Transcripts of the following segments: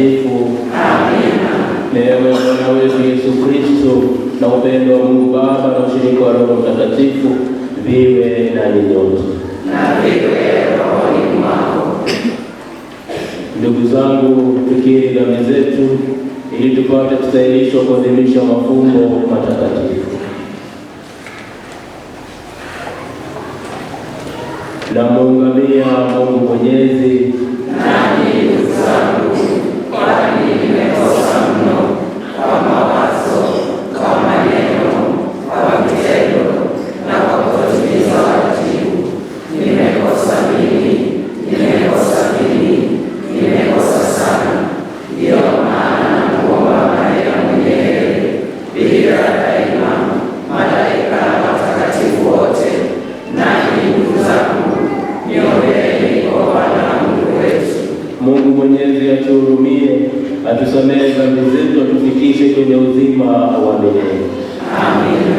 Mtakatifu. Amina. Neema ya Bwana wetu Yesu Kristo na upendo wa Mungu Baba na ushirika wa Roho Mtakatifu viwe nanyi nyote. Na viwe rohoni mwako. Ndugu zangu, tukiri dhambi zetu ili tupate kustahilishwa kuadhimisha mafumbo matakatifu. Namuungamia Mungu Mwenyezi, nami ndugu zangu, kwani nimekosa mno kwa mawazo, kwa maneno, kwa vitendo na kwa kutotimiza wajibu. Nimekosa mimi, nimekosa sana. Ndiyo maana namuomba Maria mwenyewe, Bikira daima, malaika na watakatifu wote, nanyi ndugu zangu, niombeeni kwa Bwana Mungu wetu. Mungu Mwenyezi atuhurumie, atusamehe dhambi zetu, atufikishe kwenye uzima wa milele. Amina.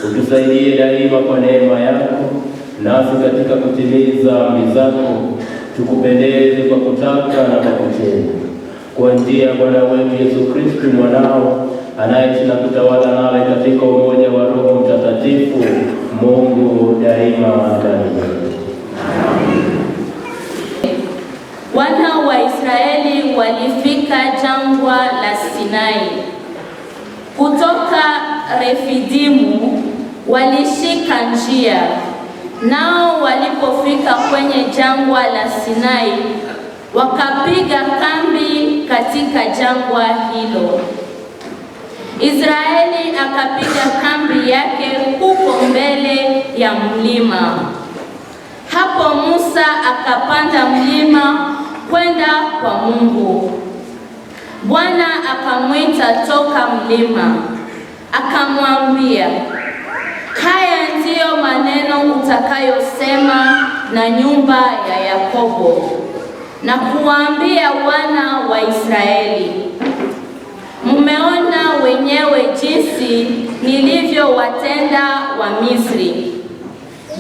Utusaidie daima kwa neema yako, nasi katika kutimiza amri zako tukupendeze kwa kutaka na kwa kutenda. Kwa njia ya Bwana wetu Yesu Kristo mwanao, anayeishi na kutawala nawe katika umoja wa Roho Mtakatifu, Mungu daima daima. Wana wa Israeli walifika jangwa la Sinai. Kutoka Refidimu walishika njia, nao walipofika kwenye jangwa la Sinai wakapiga kambi katika jangwa hilo. Israeli akapiga kambi yake huko mbele ya mlima. Hapo Musa akapanda mlima kwenda kwa Mungu. Bwana akamwita toka mlima, akamwambia, haya ndiyo maneno utakayosema na nyumba ya Yakobo na kuwaambia wana wa Israeli, mmeona wenyewe jinsi nilivyowatenda wa Misri,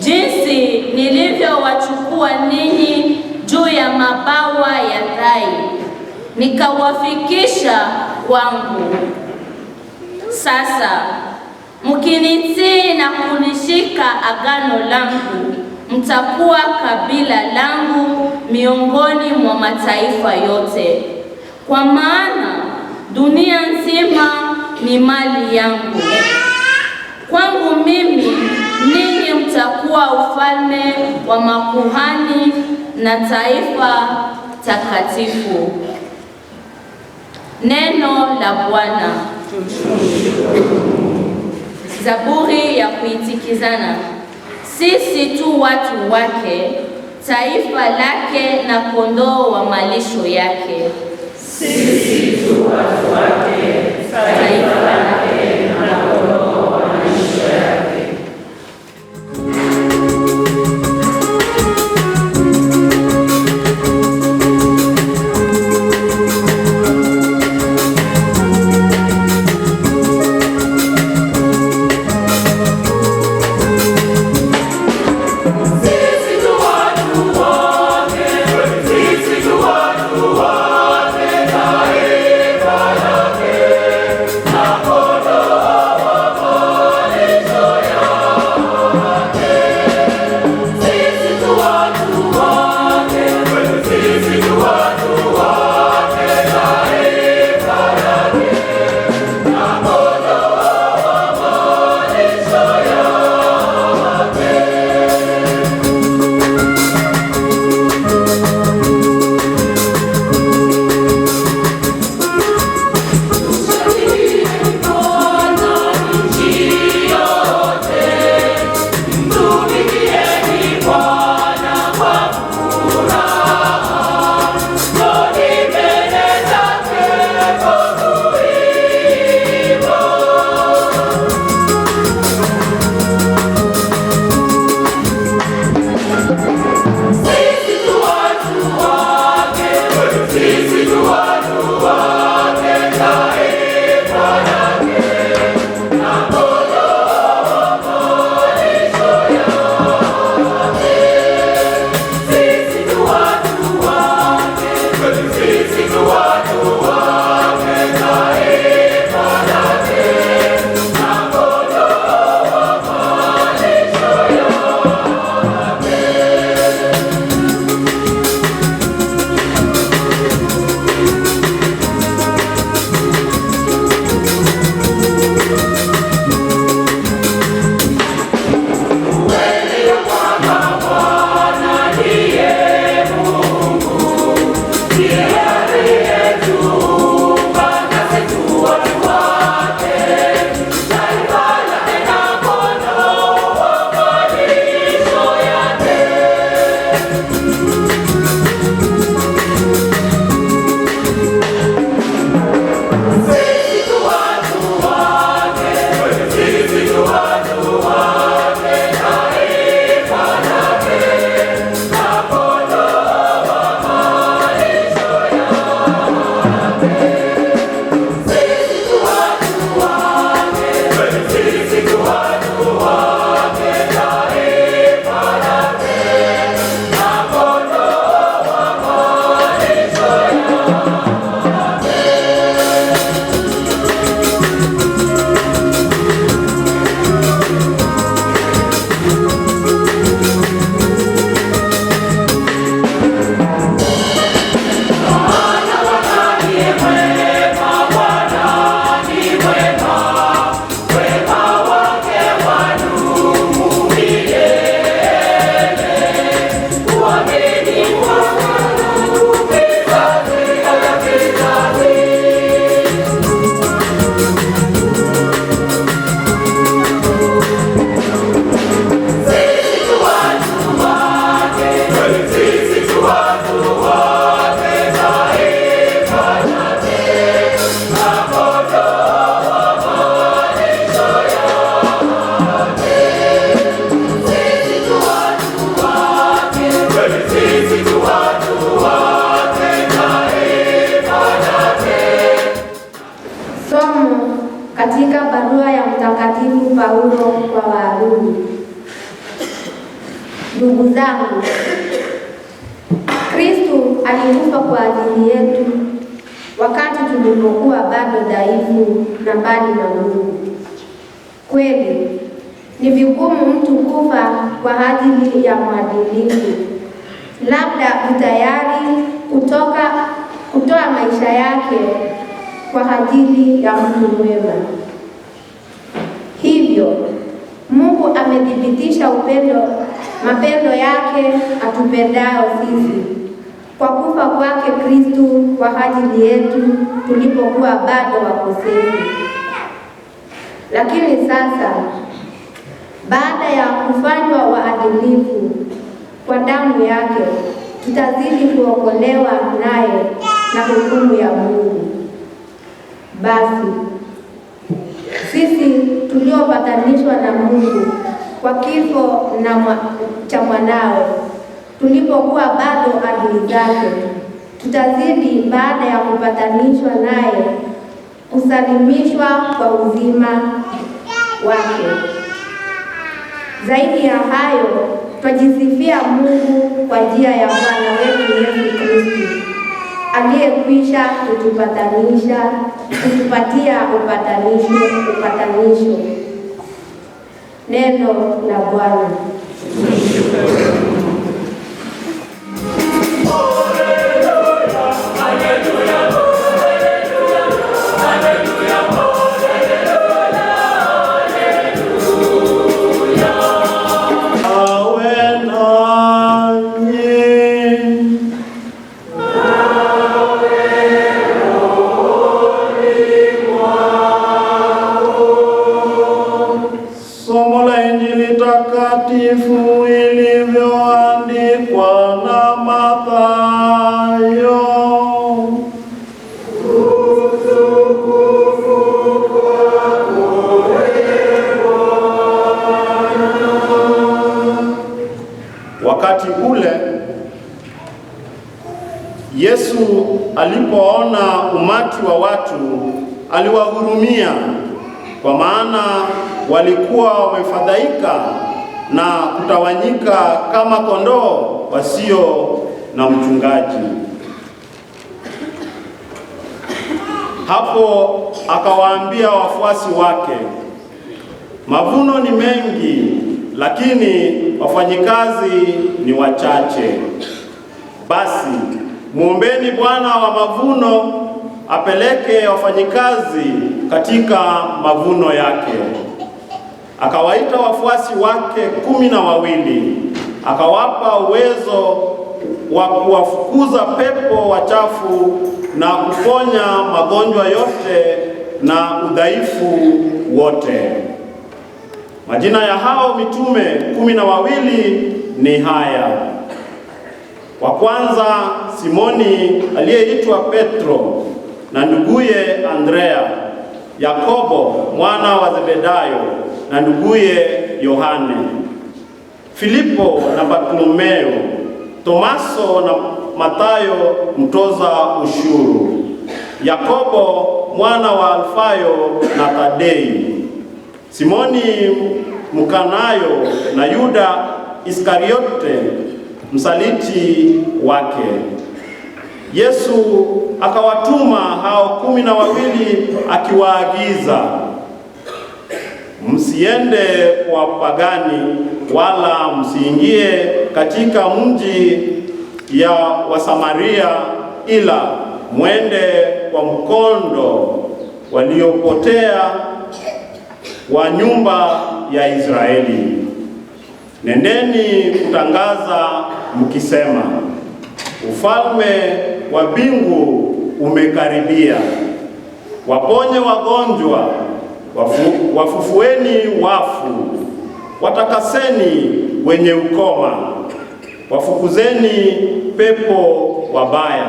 jinsi nilivyowachukua ninyi juu ya mabawa ya tai, nikawafikisha kwangu. Sasa mkinitii na kulishika agano langu, mtakuwa kabila langu miongoni mwa mataifa yote, kwa maana dunia nzima ni mali yangu. Kwangu mimi ninyi mtakuwa ufalme wa makuhani na taifa takatifu. Neno la Bwana. Zaburi ya kuitikizana. Sisi tu watu wake, taifa lake na kondoo wa malisho yake. Sisi tu watu wake, taifa lake na kondoo wa malisho yake. katika barua ya Mtakatifu Paulo kwa Warumi. Ndugu zangu, Kristo alikufa kwa ajili yetu wakati tulipokuwa bado dhaifu na mbali na Mungu. Kweli ni vigumu mtu kufa kwa ajili ya mwadilifu, labda utayari kutoa maisha yake kwa ajili ya mtu mwema. Hivyo Mungu amethibitisha mapendo yake atupendao sisi kwa kufa kwake Kristo kwa ajili yetu tulipokuwa bado wakosefu. Lakini sasa baada ya kufanywa waadilifu kwa damu yake, tutazidi kuokolewa naye na hukumu ya Mungu. Basi sisi tuliopatanishwa na Mungu kwa kifo cha mwanawe tulipokuwa bado adui zake, tutazidi baada ya kupatanishwa naye kusalimishwa kwa uzima wake. Zaidi ya hayo, twajisifia Mungu kwa njia ya Bwana wetu Yesu Kristo, aliyekwisha kutupatia upatanisho. Neno la Bwana. Takatifu ilivyoandikwa na Mathayo. Wakati ule Yesu alipoona umati wa watu aliwahurumia, kwa maana walikuwa wamefadhaika na kutawanyika kama kondoo wasio na mchungaji. Hapo akawaambia wafuasi wake, mavuno ni mengi, lakini wafanyikazi ni wachache. Basi muombeni Bwana wa mavuno apeleke wafanyikazi katika mavuno yake. Akawaita wafuasi wake 12, akawapa uwezo wa kuwafukuza pepo wachafu na kuponya magonjwa yote na udhaifu wote. Majina ya hao mitume 12 ni haya: wa kwanza Simoni aliyeitwa Petro na nduguye Andrea, Yakobo mwana wa Zebedayo na nduguye Yohane, Filipo na Bartolomeo, Tomaso na Mathayo mtoza ushuru, Yakobo mwana wa Alfayo na Tadei, Simoni Mkanayo na Yuda Iskariote msaliti wake. Yesu akawatuma hao 12 akiwaagiza, msiende kwa pagani wala msiingie katika mji ya Wasamaria, ila mwende kwa mkondo waliopotea wa nyumba ya Israeli. Nendeni kutangaza mkisema, ufalme wa mbingu umekaribia. Waponye wagonjwa, wafufueni wafu, watakaseni wenye ukoma, wafukuzeni pepo wabaya.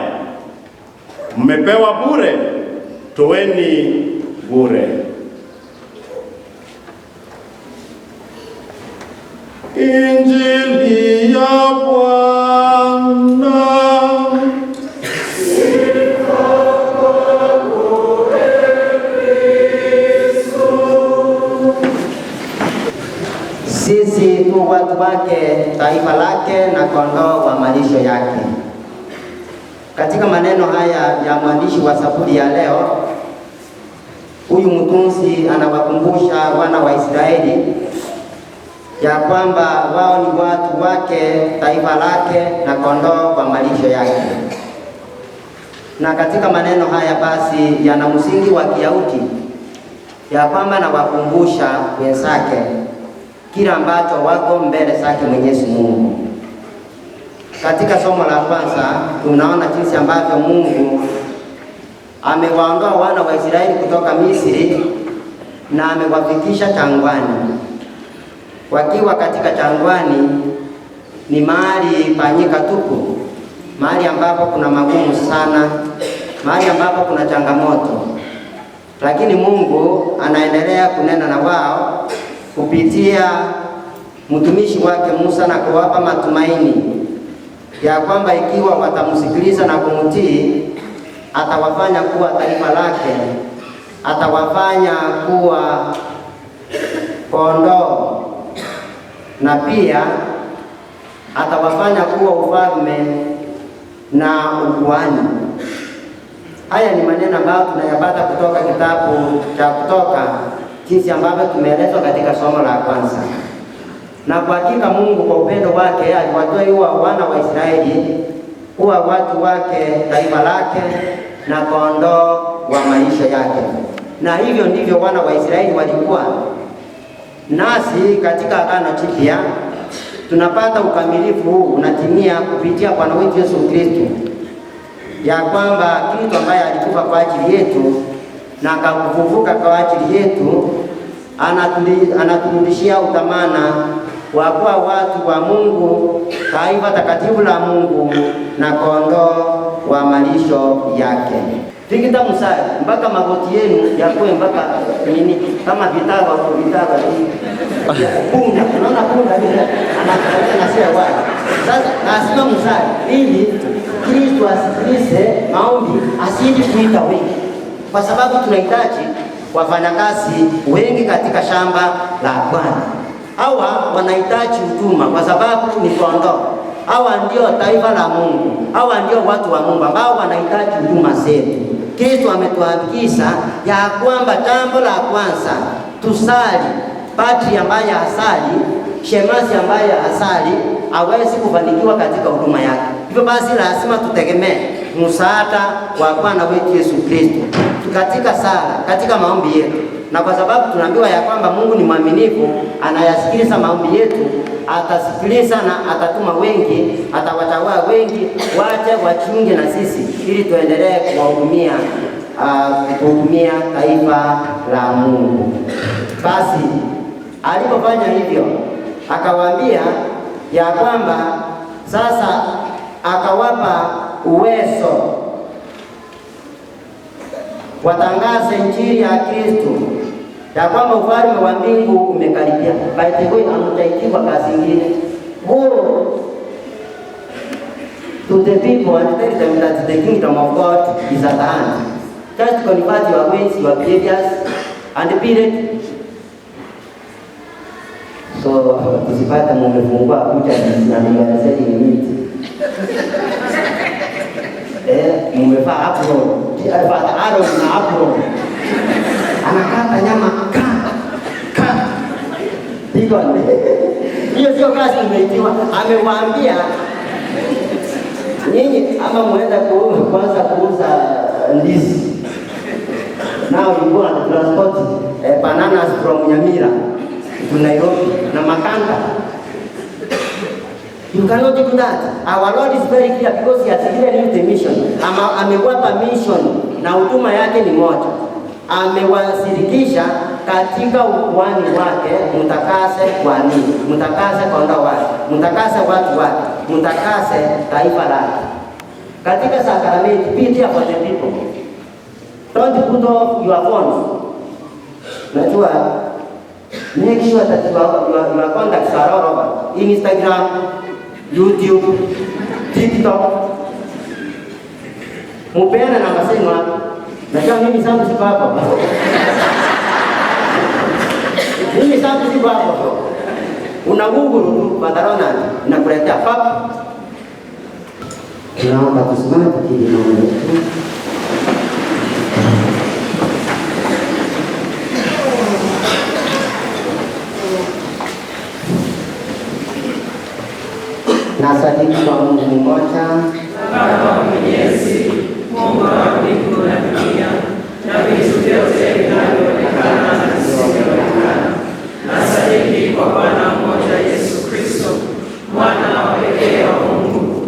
Mmepewa bure, toeni bure. Injili ya Bwana. Sisi tu watu wake, taifa lake na kondoo wa malisho yake. Katika maneno haya ya mwandishi wa Zaburi ya leo, huyu mtunzi anawakumbusha wana wa Israeli ya kwamba wao ni watu wake, taifa lake na kondoo wa malisho yake. Na katika maneno haya basi yana msingi wa Kiyahudi ya kwamba anawakumbusha wenzake kila ambacho wako mbele zake Mwenyezi Mungu. katika somo la kwanza tunaona jinsi ambavyo Mungu amewaondoa wana wa Israeli kutoka Misri na amewafikisha jangwani. Wakiwa katika jangwani ni mahali panyika tupu, mahali ambapo kuna magumu sana, mahali ambapo kuna changamoto. Lakini Mungu anaendelea kunena na wao kupitia mtumishi wake Musa na kuwapa matumaini ya kwamba ikiwa watamsikiliza na kumtii, atawafanya kuwa taifa lake, atawafanya kuwa kondoo, na pia atawafanya kuwa ufalme na ukuhani. Haya ni maneno ambayo tunayapata kutoka kitabu cha Kutoka, jinsi ambavyo tumeelezwa katika somo la kwanza. Na kwa hakika Mungu kwa upendo wake aliwatoa wana wa Israeli kuwa watu wake, taifa lake na kondoo wa maisha yake. Na hivyo ndivyo wana wa Israeli walikuwa. Nasi katika Agano Jipya tunapata ukamilifu huu unatimia kupitia Bwana wetu Yesu Kristo, ya kwamba Kristo ambaye alikufa kwa ajili yetu na akafufuka kwa ajili yetu anaturudishia utamana wa kuwa watu wa Mungu, taifa takatifu la Mungu na kondoo wa malisho yake. Fikita musali mpaka magoti yenu yakuwe mpaka nini kama vitawa hivi. Punda, unaona punda hivi anakaribia na sio wao. Sasa lazima musali ili Kristo asikilize maombi, asije kuita wengi. Kwa sababu tunahitaji wafanyakazi wengi katika shamba la Bwana. Hawa wanahitaji huduma kwa sababu ni kondoo. Hawa ndio taifa la Mungu. Hawa ndio watu wa Mungu ambao wanahitaji huduma zetu. Kristo ametuagiza ya kwamba jambo la kwanza tusali. Padri ambaye hasali, shemasi ambaye hasali hawezi kufanikiwa katika huduma yake. Hivyo basi lazima tutegemee msaada wa Bwana wetu Yesu Kristo katika sala, katika maombi yetu. Na kwa sababu tunaambiwa ya kwamba Mungu ni mwaminifu, anayasikiliza maombi yetu, atasikiliza na atatuma wengi, atawachagua wengi waje wajiunge na sisi ili tuendelee kuhudumia taifa la Mungu. Basi alipofanya hivyo akawaambia ya kwamba sasa akawapa uwezo watangaze injili ya Kristo, ya kwamba ufalme wa mbingu umekaribia. By the way, hamtaitiwa kazi nyingine. Go to the people and tell them that the kingdom of God is at hand. Just convert your ways, your behaviors, and be ready. So, tusipate mumefungua kucha na niwazeli ni miti. Mumefaa apron. Father Aaron na apron. Anakata nyama Iko hiyo sio kazi imeitiwa. Amewaambia nyinyi ama muenda kwanza kuuza ndizi. Now you go and transport bananas from Nyamira to Nairobi na Makanda. You cannot do that. Our Lord is very clear because he has given you the mission. Amewapa mission na huduma yake ni moja. Amewashirikisha katika ukuhani wake, mtakase kwani, mtakase kondoo wake, mtakase watu wake, mtakase taifa lake. Katika sakramenti, be there for the people. Don't put off your phones. Najua, make sure that your contacts are all over. Instagram, YouTube, TikTok. Mupeana namba zenu hapa. Najua mimi zangu ziko hapa. Mimi zangu ziko hapa. Una Google tu Padarona inakuletea pap. Tunaomba tusimame tukiri maombi yetu. Nasadiki kwa Mungu mmoja, Baba Mwenyezi, Mungu wa mbingu na dunia, na vitu vyote vinavyoonekana na visivyoonekana. Nasadiki kwa Bwana mmoja Yesu Kristo, mwana wa pekee wa Mungu,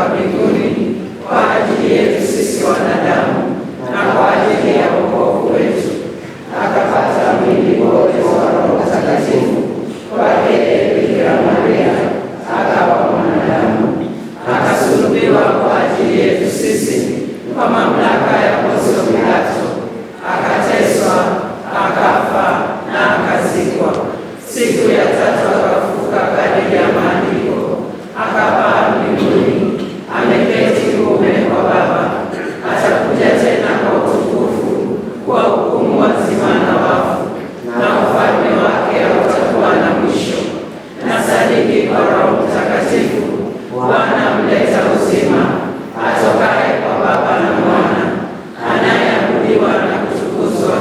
mbinguni kwa ajili yetu sisi wanadamu na kwa ajili ya wokovu wetu, akapata mwili kwa uwezo wa Roho Mtakatifu kwake Bikira Maria, akawa mwanadamu, akasulubiwa kwa ajili yetu sisi kwa mamlaka ya Poncio Pilato, akateswa, akafa na akazikwa. Siku ya tatu akafufuka kadiri ya Maandiko, akapaa mbinguni, ameketi kuume kwa Baba. Atakuja tena kwa utukufu kuwahukumu wazima na wafu, na ufalme wake hautakuwa na mwisho. Nasadiki kwa Roho Mtakatifu, Bwana mleta uzima, atokaye kwa Baba na Mwana, anayeabudiwa na kutukuzwa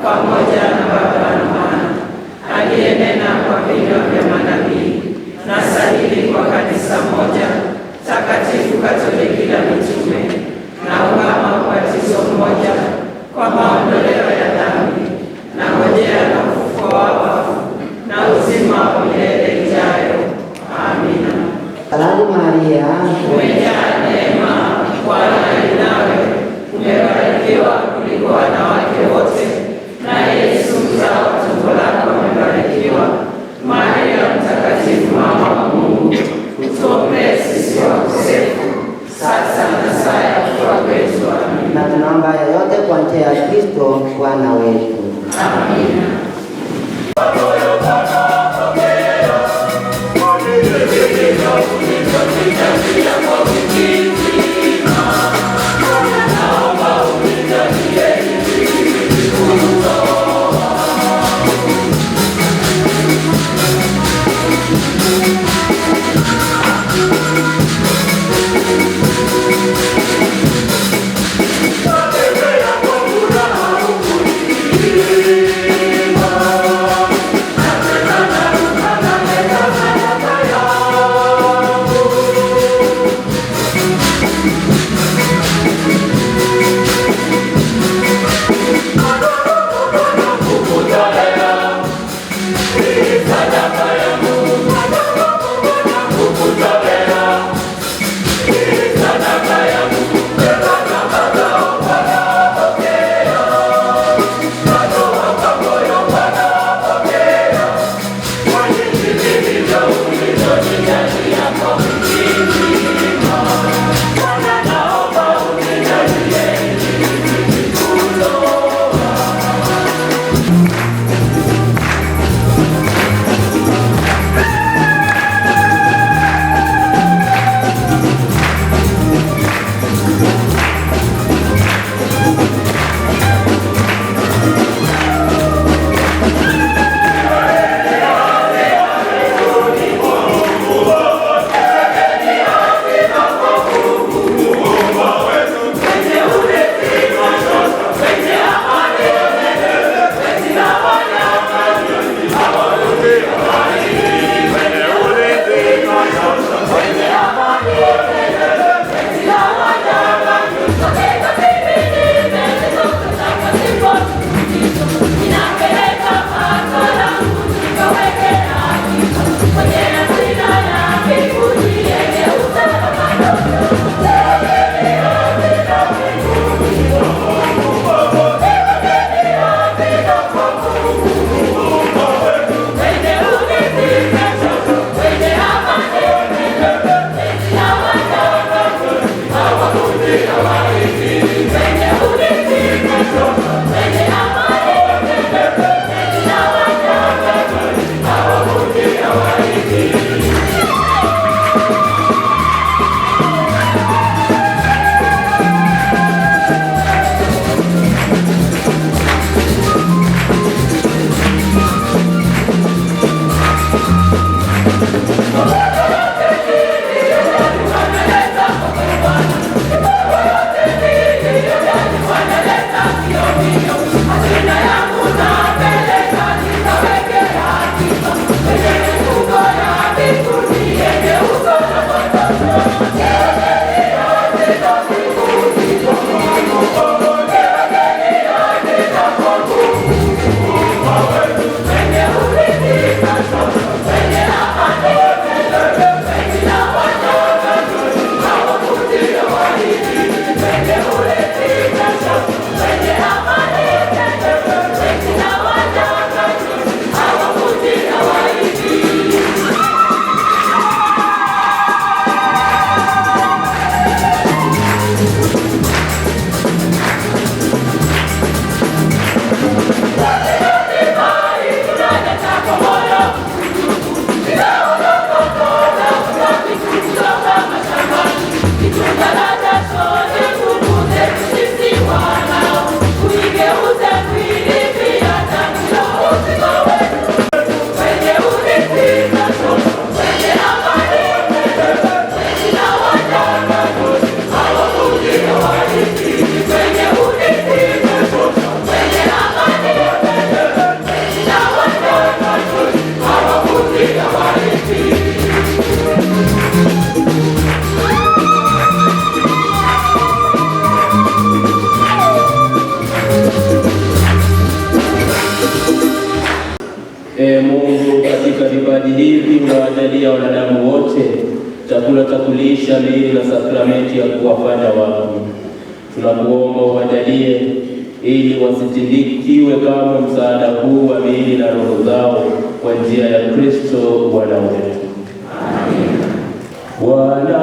pamoja na Baba na Mwana, aliyenena kwa vinywa vya manabii. Nasadiki kwa kanisa moja takatifu Katoliki la mitume, na ungama ubatizo mmoja kwa maondoleo ya dhambi, na ngojea na ufufuo wa wafu na uzima wa milele ijayo. Amina. Salamu Maria, umejaa neema, Bwana yu nawe, umebarikiwa kuliko wanawake wote, na Yesu mzao wa tumbo lako amebarikiwa. Maria Mtakatifu, mama wa Mungu, utuombee sisi wakosefu, sasa na saa ya kufa kwetu. Amina. na tunaomba yote kwa njia ya Kristo Bwana wetu. Amina. Thank you. ya wanadamu wote, chakula cha kulisha miili na sakramenti ya kuwafanya wapya. Tunakuomba uwajalie ili wasitindikiwe kama msaada huu wa miili na roho zao, kwa njia ya Kristo Bwana wetu. Amina. Bwana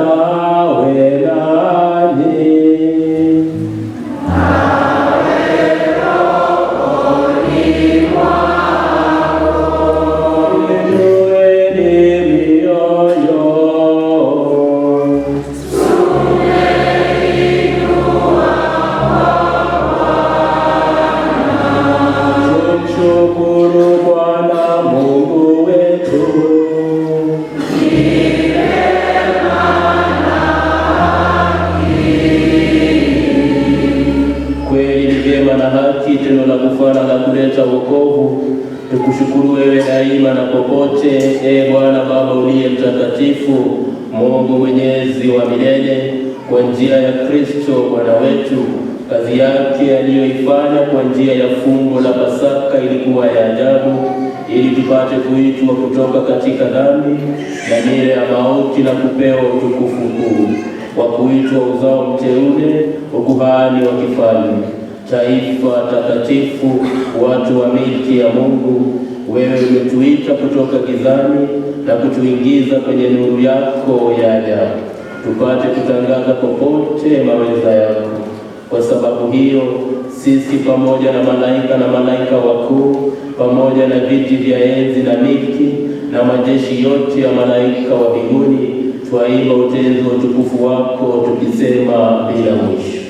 awe nanyi. Tendo la kufana na kuleta wokovu, tukushukuru wewe daima na popote, Bwana Baba uliye mtakatifu, Mungu mwenyezi wa milele, kwa njia ya Kristo Bwana wetu. Kazi yake aliyoifanya kwa njia ya fumbo la Pasaka ilikuwa ya ajabu, ili tupate kuitwa kutoka katika dhambi na nira ya mauti na kupewa utukufu mkuu wa kuitwa uzao mteule, ukuhani wa kifalme, taifa takatifu, watu wa milki ya Mungu. Wewe umetuita kutoka gizani na kutuingiza kwenye nuru yako ya ajabu, tupate kutangaza popote maweza yako. Kwa sababu hiyo, sisi pamoja na malaika wakuu, pamoja na viti vya enzi na milki na majeshi yote ya malaika wa mbinguni, twaimba utenzi wa utukufu wako tukisema bila mwisho.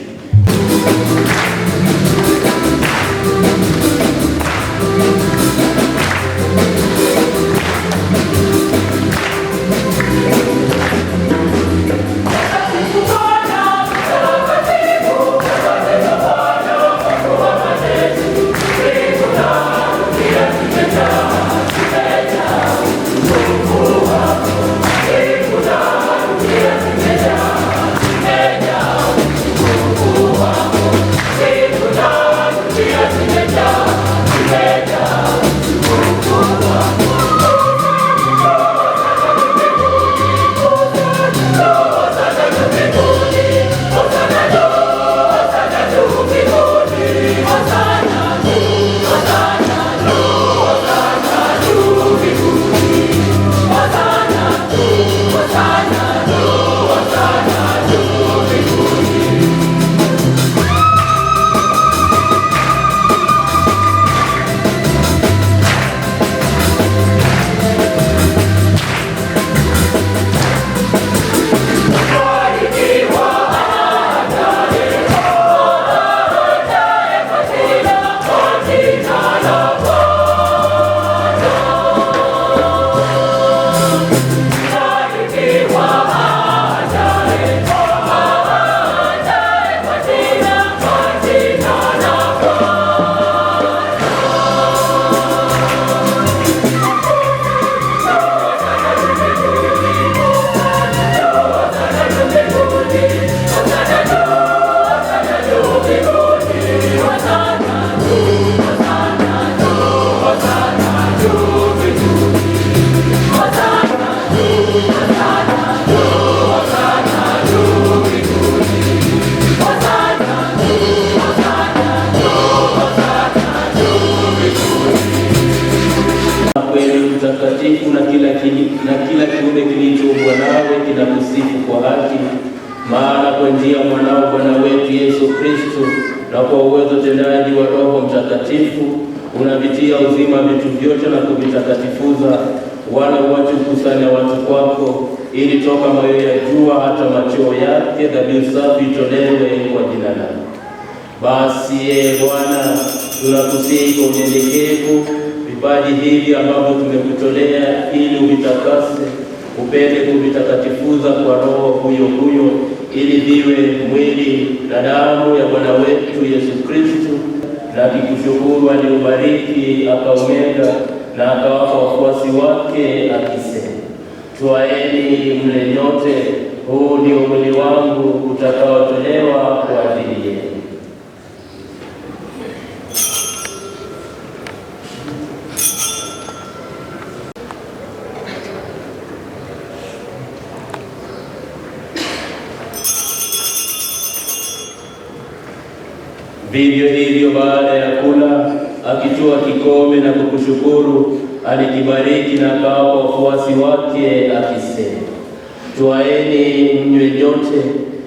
kila kiumbe kilichoumbwa nawe kinakusifu kwa haki, maana kwa njia ya mwanao Bwana wetu Yesu Kristo na kwa uwezo tendaji wa Roho Mtakatifu unavitia uzima vitu vyote na kuvitakatifuza, wala uache kukusanya watu kwako, ili toka mawe ya jua hata macheo yake dhabihu safi itolewe kwa jina lako. Basi Bwana, tunakusihi kwa unyenyekevu vipaji hivi ambavyo tumekutolea, ili uvitakase, upende kuvitakatifuza kwa Roho huyo huyo, ili viwe mwili na damu ya Bwana wetu Yesu Kristo. Na kikushukuru aliubariki, akaumega na akawapa wafuasi wake akisema, twaeni mle nyote, huu ndio mwili wangu utakaotolewa kwa ajili yenu. Vivyo hivyo baada ya kula, akitoa kikombe na kukushukuru, alikibariki na akawapa wafuasi wake akisema, twaeni mnywe nyote,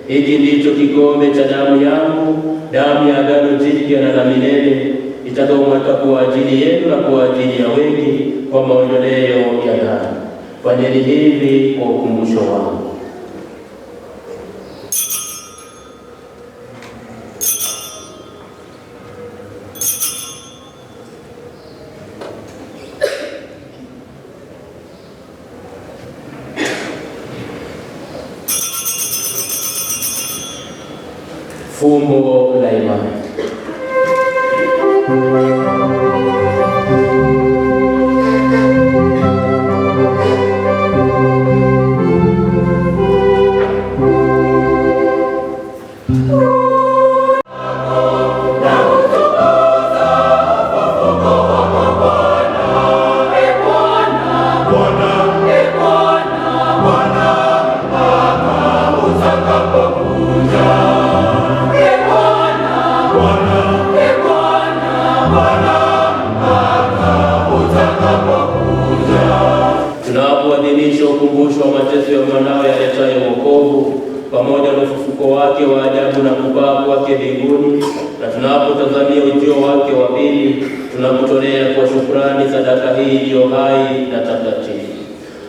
hiki ndicho kikombe cha damu yangu, damu ya agano jipya na la milele, itakayomwagika kwa ajili yenu na kwa ajili ya wengi kwa maondoleo ya dhambi. Fanyeni hivi kwa ukumbusho wangu. Fumbo la imani. Tunapoadhimisha ukumbusho wa mateso ya mwanawe aletaye wokovu pamoja na ufufuko wake wa ajabu na kupaa kwake mbinguni, na tunapotazamia ujio wake wa pili, tunakutolea kwa shukrani sadaka hii iliyo hai na takatifu.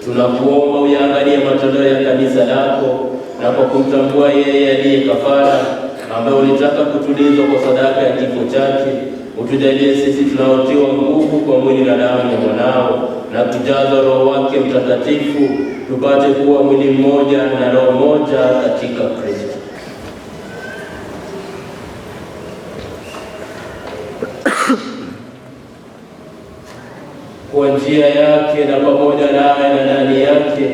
Tunakuomba uyaangalie matoleo ya kanisa lako, na kwa kumtambua yeye aliye kafara, ambaye ulitaka kutulizwa kwa sadaka ya kifo chake, utujalie sisi tunaotiwa nguvu kwa mwili na damu ya mwanao, na kujaza Roho wake Mtakatifu, tupate kuwa mwili mmoja na roho moja katika Kristo. Kwa njia yake na pamoja naye na ndani yake,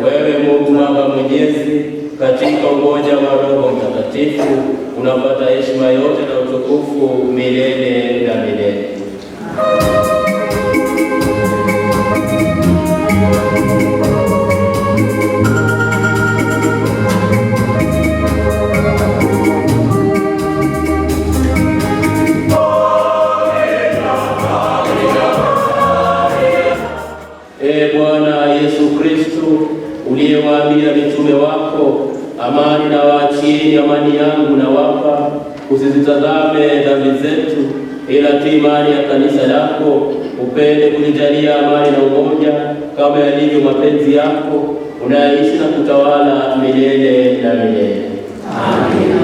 wewe Mungu Baba Mwenyezi, katika umoja wa Roho Mtakatifu, unapata heshima yote na utukufu milele na milele. Bwana Yesu Kristo, uliyewaambia mitume wako, amani na waachieni, amani yangu na wapa, usizitazame dhambi zetu, ila tu imani ya kanisa lako, upende kulijalia amani na umoja, kama yalivyo mapenzi yako, unaishi na kutawala milele na milele. Amina.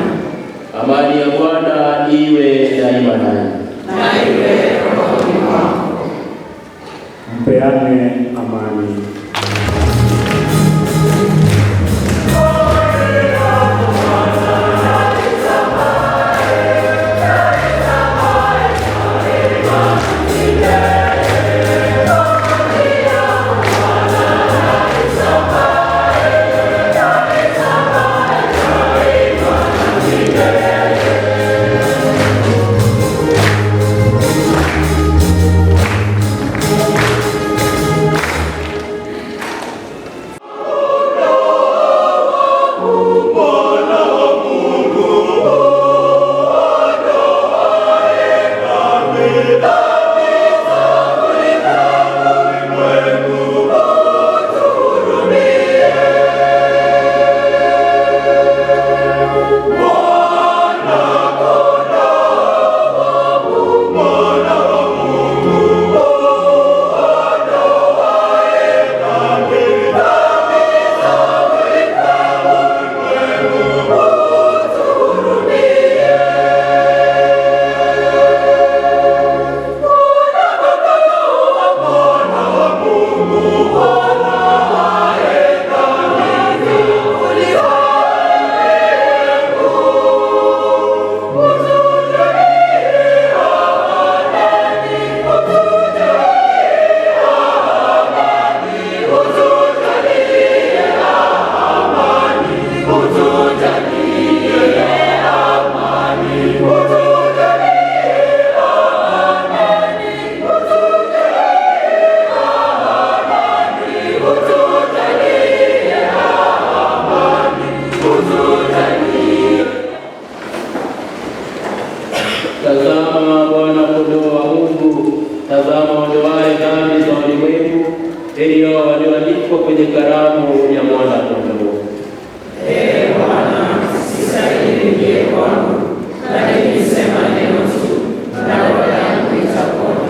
Amani ya Bwana iwe daima nanyi. Na iwe rohoni mwako. Mpeane amani. waalikwa kwenye karamu ya Mwana-Kondoo. Ee Bwana, sistahili ingie kwangu, lakini sema neno tu, na roho yangu itapona.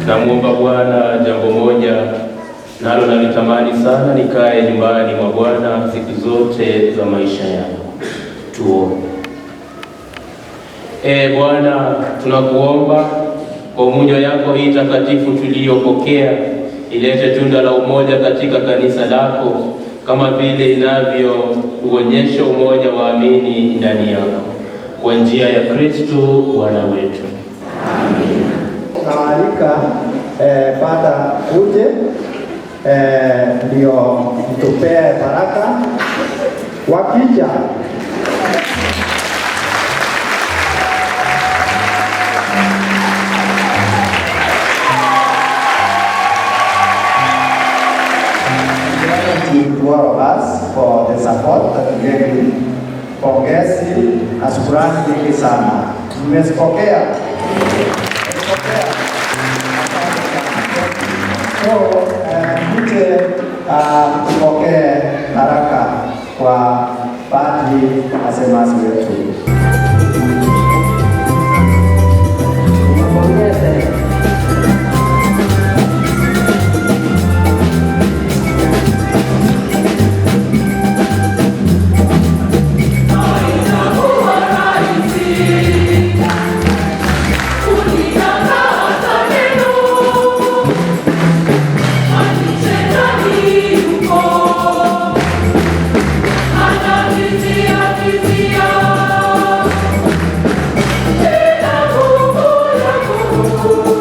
Namwomba Bwana jambo moja, nalo nalitamani sana nikae nyumbani mwa Bwana siku zote za maisha yangu. Tuombe. Bwana, tunakuomba kwa umoja yako hii takatifu tuliyopokea, ilete tunda la umoja katika kanisa lako, kama vile inavyoonyesha umoja wa amini ndani yako, kwa njia ya Kristo Bwana wetu. Amina. Nawaalika Padre uje ndio mtupee baraka. Wakija to all of us for the support that you gave me. Pongezi na shukrani nyingi sana. Mmezipokea? So, mje tupokee baraka kwa Padri na shemasi wetu. Thank you.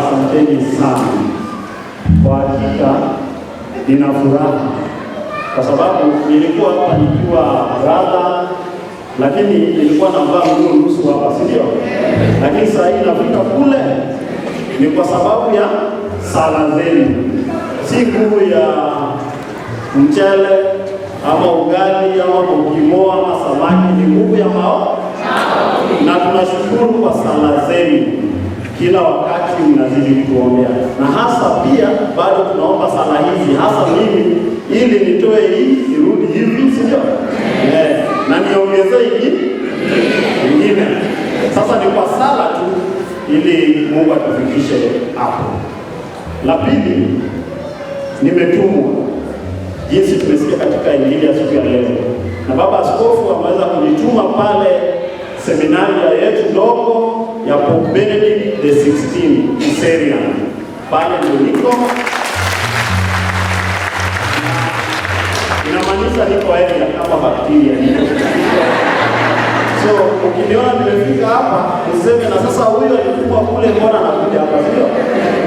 asanteni sana. Kwa hakika nina furaha kwa sababu nilikuwa hapa nikiwa brother, lakini nilikuwa navaa nguo nusu hapa, si ndio? Lakini sasa hii nafika kule ni kwa sababu ya sala zenu, si nguvu ya mchele ama ugali ama mokimo ama samaki, ni nguvu ya maombi. Na tunashukuru kwa sala zenu, kila wakati mnazidi kuombea, na hasa pia bado tunaomba sala hizi, hasa mimi, ili nitoe hii irudi hivi, si ndio? Na niongezee hii nyingine. Sasa ni kwa sala tu, ili Mungu atufikishe hapo. La pili, nimetumwa jinsi tumesikia katika injili ya siku ya leo, na baba askofu ameweza kunituma pale seminari yetu ndogo ya Pope Benedict the 16 Kiserian. Pale ndio niko, inamaanisha niko area kama bakteria. So ukiniona nimefika hapa useme na sasa huyu alikuwa kule, mbona anakuja hapa? Sio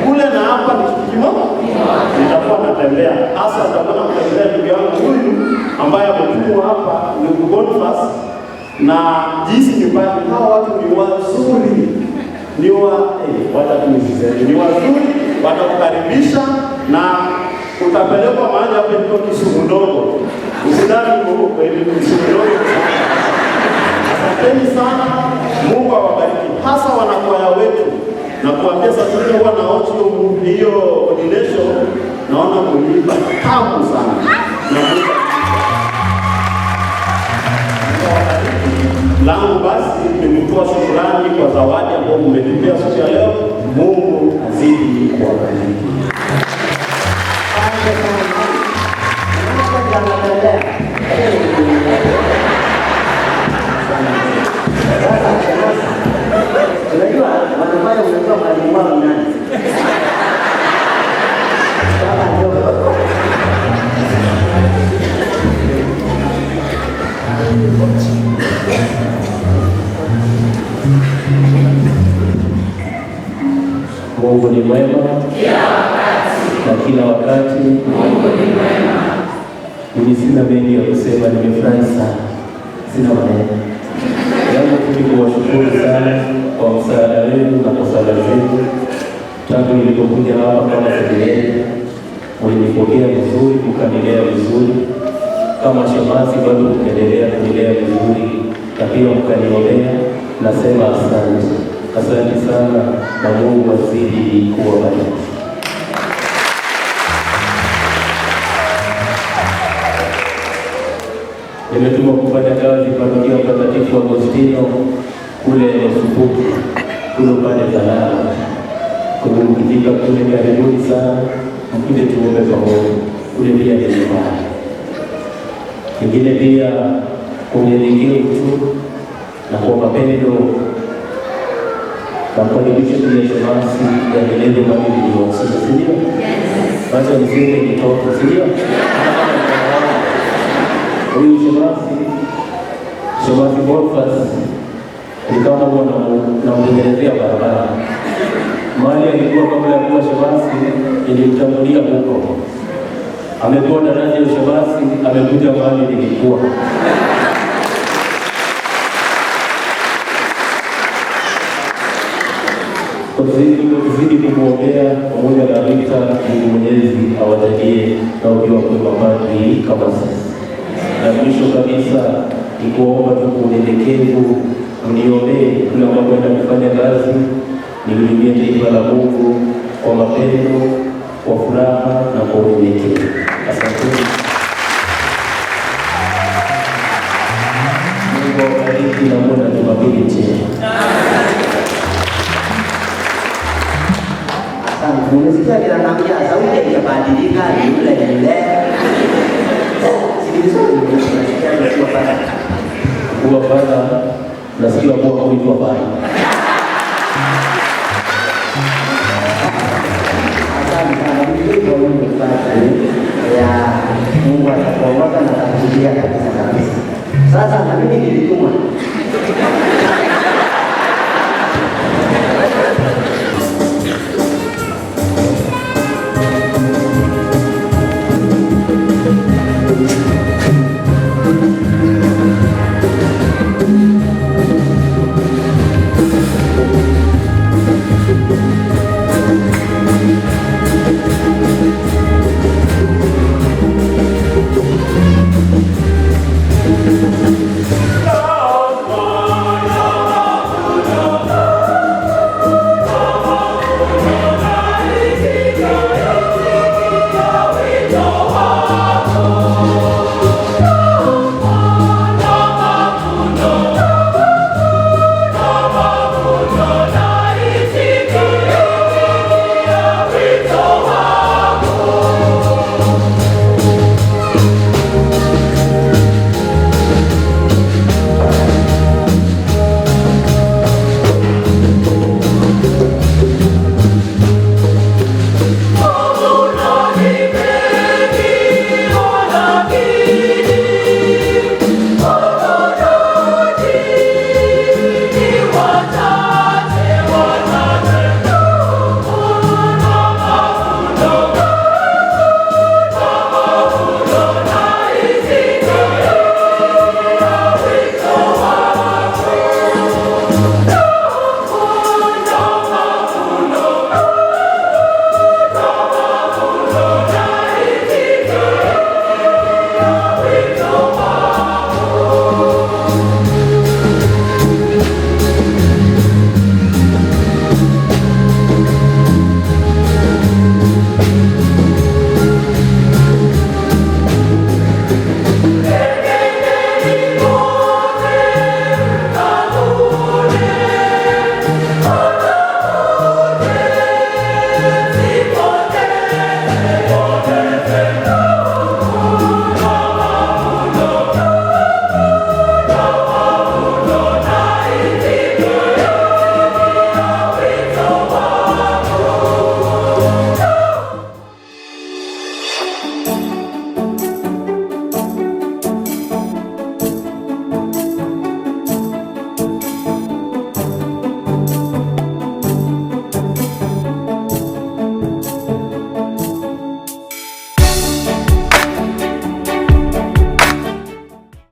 kule na hapa ni kitu kimoja. Nitakuwa natembea hasa, nitakuwa natembea ndugu yangu huyu ambaye ametumwa hapa, ndugu Boniface, na jinsi nyumbani hao watu ni wazuri, ni wazuri, watakukaribisha na utapelekwa mahali hapo ndio Kisumu ndogo. Usidhani huko hivi Kisumu ndogo. Asanteni sana, Mungu awabariki, hasa wanakwaya wetu. Na kuambia sasa hivi huwa naocho hiyo ordination, naona kulipa tamu sana. Langu basi ni kutoa shukrani kwa zawadi ambayo mmetupia siku ya leo. Mungu azidi kuwabariki. Unajua wanafanya unajua mwalimu wao nani? Mungu ni mwema na kila wakati. Mungu ni mwema. Mimi sina mengi ya kusema, nimefurahi sana, sina maneno yangu tu kuwashukuru sana kwa msaada wenu na kwa sala zenu. Tangu nilipokuja hapa kama seminari, mlinipokea vizuri, mkanilea vizuri. Kama shemasi bado mkaendelea kunilea vizuri na pia mkaniombea. Nasema asante, asante sana, na Mungu azidi kuwabariki. Nimetumwa kufanya kazi parokia Mtakatifu Agostino kule Supuki, kule pale Zalala. Kumkifika kule karibuni sana, mkuje tuombe pamoja. Kule pia ni nyumbani. Kingine pia kunyenyekea tu na kwa mapendo na kuadibisha pia shemasi ya milele mali iliyosema, si ndio? Wacha niseme kitoto, si ndio? Huyu shemasi Boniface ni kama namtengenezea barabara. Mahali alikuwa kabla ya kuwa shemasi, nilimtangulia huko. Amekuwa daraja ya shemasi, amekuja mahali nilikuwa. Tuzidi kumwombea pamoja na Rita, Mungu Mwenyezi awajalie na ukiwa kwa mapadri kama sisi. Na mwisho kabisa ni kuomba tu kwa unyenyekevu, mniombee kila mnapoenda kufanya kazi, nihudumie taifa la Mungu kwa mapendo, kwa furaha na kwa unyenyekevu. Asante. Mungu awabariki na muwe na Jumapili njema. Nimesikia bila naambia sauti haijabadilika, ni yule yule. Kuwa bana, nasikia kuwa kuitwa bana. Asante sana, kwa Mungu ya Mungu atakuongoza na atakusaidia kabisa kabisa. Sasa na mimi nilitumwa